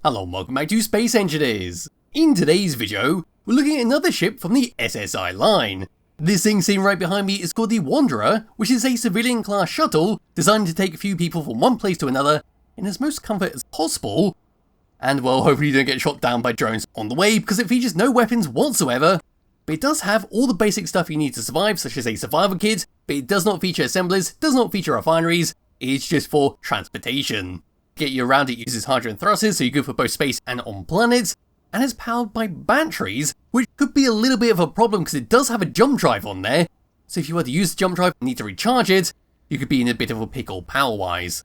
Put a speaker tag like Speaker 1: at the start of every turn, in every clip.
Speaker 1: Hello and welcome back to Space Engineers. In today's video, we're looking at another ship from the SSI line. This thing seen right behind me is called the Wanderer, which is a civilian class shuttle designed to take a few people from one place to another in as most comfort as possible. And well, hopefully you don't get shot down by drones on the way because it features no weapons whatsoever. But it does have all the basic stuff you need to survive, such as a survival kit, but it does not feature assemblies, does not feature refineries, it's just for transportation. Get you around, it uses hydrogen thrusters, so you're good for both space and on planets, and it's powered by batteries, which could be a little bit of a problem because it does have a jump drive on there, so if you were to use the jump drive and need to recharge it, you could be in a bit of a pickle power-wise.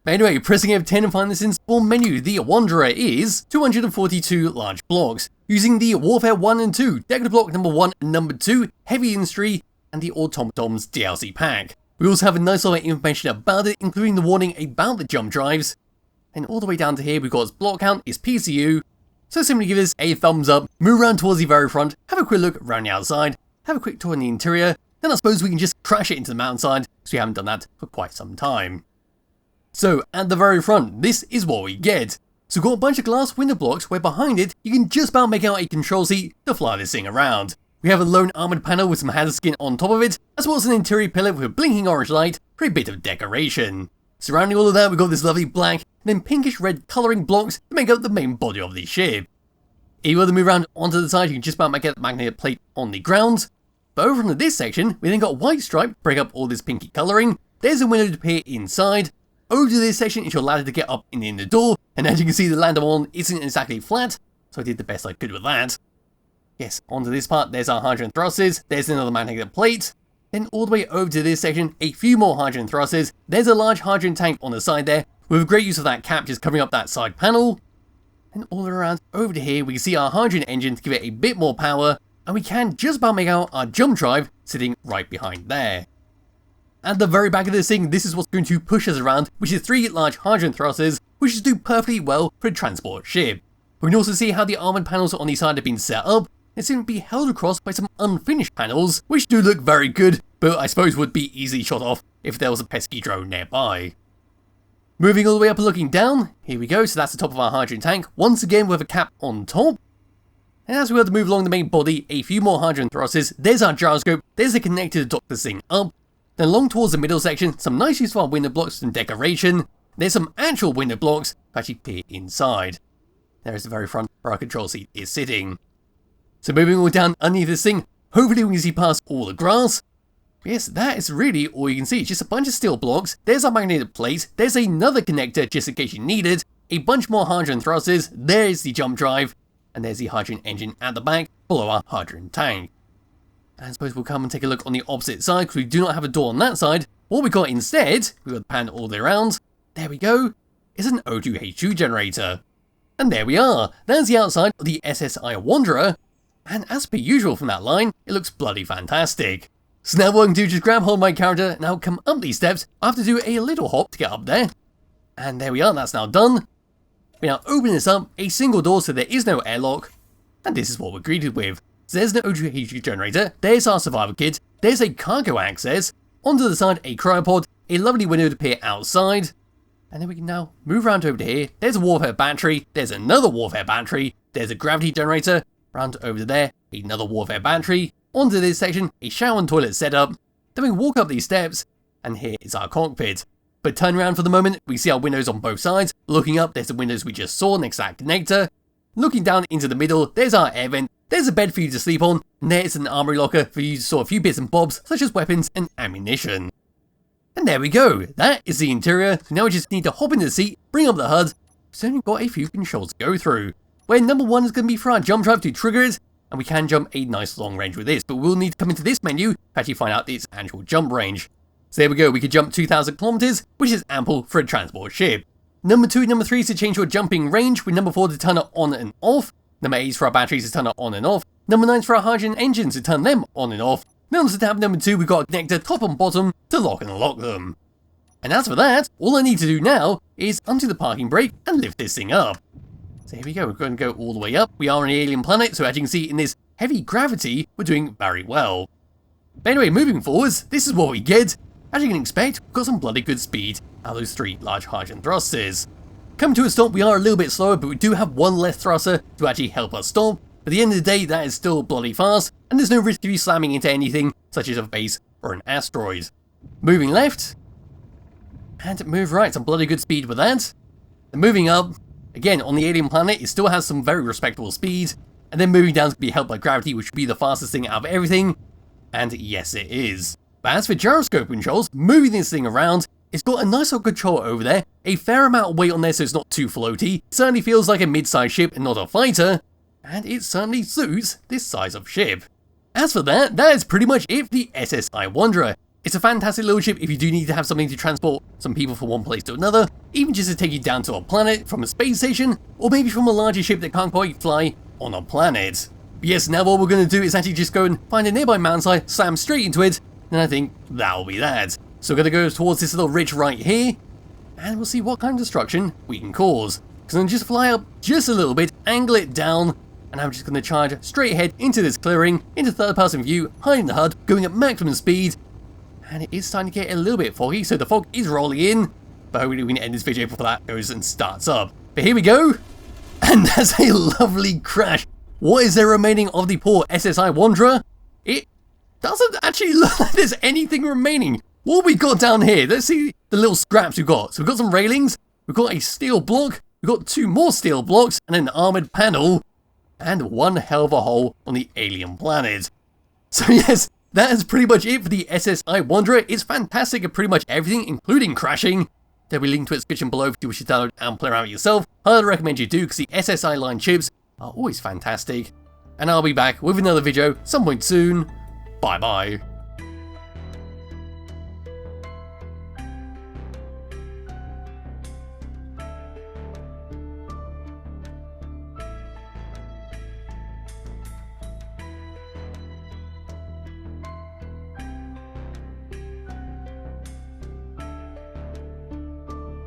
Speaker 1: But anyway, pressing F10 and find this in spawn menu, the Wanderer is 242 large blocks, using the Warfare 1 and 2, Decorative Block number 1 and number 2, Heavy Industry, and the Automatons DLC pack. We also have a nice lot of information about it, including the warning about the jump drives. And all the way down to here, we've got its block count, its PCU. So simply give this a thumbs up, move around towards the very front, have a quick look around the outside, have a quick tour in the interior, then I suppose we can just crash it into the mountainside, because we haven't done that for quite some time. So, at the very front, this is what we get. So we've got a bunch of glass window blocks where behind it, you can just about make out a control seat to fly this thing around. We have a lone armoured panel with some hazard skin on top of it, as well as an interior pillar with a blinking orange light for a bit of decoration. Surrounding all of that, we've got this lovely black and then pinkish red colouring blocks to make up the main body of the ship. If you were to move around onto the side, you can just about make out the magnetic plate on the ground. But over into this section, we then got a white stripe to break up all this pinky colouring. There's a window to peer inside. Over to this section is your ladder to get up and in the door, and as you can see the land I'm on isn't exactly flat, so I did the best I could with that. Yes, onto this part, there's our hydrogen thrusters, there's another magnetic plate. Then all the way over to this section, a few more hydrogen thrusters, there's a large hydrogen tank on the side there, with great use of that cap just covering up that side panel. And all around over to here, we can see our hydrogen engine to give it a bit more power, and we can just about make out our jump drive sitting right behind there. At the very back of this thing, this is what's going to push us around, which is 3 large hydrogen thrusters, which just do perfectly well for a transport ship. We can also see how the armoured panels on the side have been set up. They seem to be held across by some unfinished panels, which do look very good, but I suppose would be easily shot off if there was a pesky drone nearby. Moving all the way up and looking down, here we go, so that's the top of our hydrogen tank, once again with a cap on top. And as we were to move along the main body, a few more hydrogen thrusters, there's our gyroscope, there's the connector to dock this thing up. Then along towards the middle section, some nice use of our window blocks and decoration. There's some actual window blocks to actually peer inside. There is the very front where our control seat is sitting. So moving all down underneath this thing, hopefully we can see past all the grass. Yes, that is really all you can see, just a bunch of steel blocks, there's our magnetic plate, there's another connector just in case you need it, a bunch more hydrogen thrusters, there's the jump drive, and there's the hydrogen engine at the back below our hydrogen tank. And I suppose we'll come and take a look on the opposite side because we do not have a door on that side. What we got instead, we've got the pan all the way around, there we go, is an O2H2 generator. And there we are, there's the outside of the SSI Wanderer. And as per usual from that line, it looks bloody fantastic. So now what I can do is just grab hold of my character, now come up these steps, I have to do a little hop to get up there. And there we are, that's now done. We now open this up, a single door so there is no airlock. And this is what we're greeted with. So there's no O2H2 generator, there's our survival kit, there's a cargo access, onto the side a cryopod, a lovely window to peer outside. And then we can now move around over to here, there's a warfare battery, there's another warfare battery, there's a gravity generator, round over there, another warfare battery, onto this section, a shower and toilet setup, then we walk up these steps, and here is our cockpit. But turn around for the moment, we see our windows on both sides, looking up, there's the windows we just saw next to that connector, looking down into the middle, there's our air vent, there's a bed for you to sleep on, and there's an armory locker for you to store a few bits and bobs, such as weapons and ammunition. And there we go, that is the interior, so now we just need to hop into the seat, bring up the HUD, so only got a few controls to go through. Where number 1 is going to be for our jump drive to trigger it, and we can jump a nice long range with this, but we'll need to come into this menu to actually find out its actual jump range. So there we go, we could jump 2,000 kilometers, which is ample for a transport ship. Number 2 and number 3 is to change your jumping range, with number 4 to turn it on and off, number 8 is for our batteries to turn it on and off, number 9 is for our hydrogen engines to turn them on and off, then on to tab number 2 we've got a connector top and bottom to lock and unlock them. And as for that, all I need to do now is undo the parking brake and lift this thing up. So here we go, we're going to go all the way up. We are on an alien planet, so as you can see in this heavy gravity, we're doing very well. But anyway, moving forwards, this is what we get. As you can expect, we've got some bloody good speed out of those 3 large hydrogen thrusters. Coming to a stop, we are a little bit slower, but we do have one less thruster to actually help us stop. At the end of the day, that is still bloody fast, and there's no risk of you slamming into anything, such as a base or an asteroid. Moving left, and move right, some bloody good speed with that. And moving up, again, on the alien planet, it still has some very respectable speed, and then moving down is going to be helped by gravity, which would be the fastest thing out of everything, and yes it is. But as for gyroscope controls, moving this thing around, it's got a nice little control over there, a fair amount of weight on there so it's not too floaty, it certainly feels like a mid-sized ship and not a fighter, and it certainly suits this size of ship. As for that is pretty much it for the SSI Wanderer. It's a fantastic little ship if you do need to have something to transport some people from one place to another, even just to take you down to a planet from a space station, or maybe from a larger ship that can't quite fly on a planet. But yes, now what we're going to do is actually just go and find a nearby mountainside, slam straight into it, and I think that'll be that. So we're going to go towards this little ridge right here, and we'll see what kind of destruction we can cause. Because I'm going to just fly up just a little bit, angle it down, and I'm just going to charge straight ahead into this clearing, into third person view, hiding the HUD, going at maximum speed. And it is starting to get a little bit foggy, so the fog is rolling in. But hopefully we can end this video before that goes and starts up. But here we go. And that's a lovely crash. What is there remaining of the poor SSI Wanderer? It doesn't actually look like there's anything remaining. What have we got down here? Let's see the little scraps we've got. So we've got some railings, we've got a steel block, we've got 2 more steel blocks, and an armoured panel, and one hell of a hole on the alien planet. So yes, that is pretty much it for the SSI Wanderer. It's fantastic at pretty much everything, including crashing. There'll be a link to its description below if you wish to download and play around with yourself. I'd recommend you do, because the SSI line chips are always fantastic. And I'll be back with another video some point soon. Bye bye.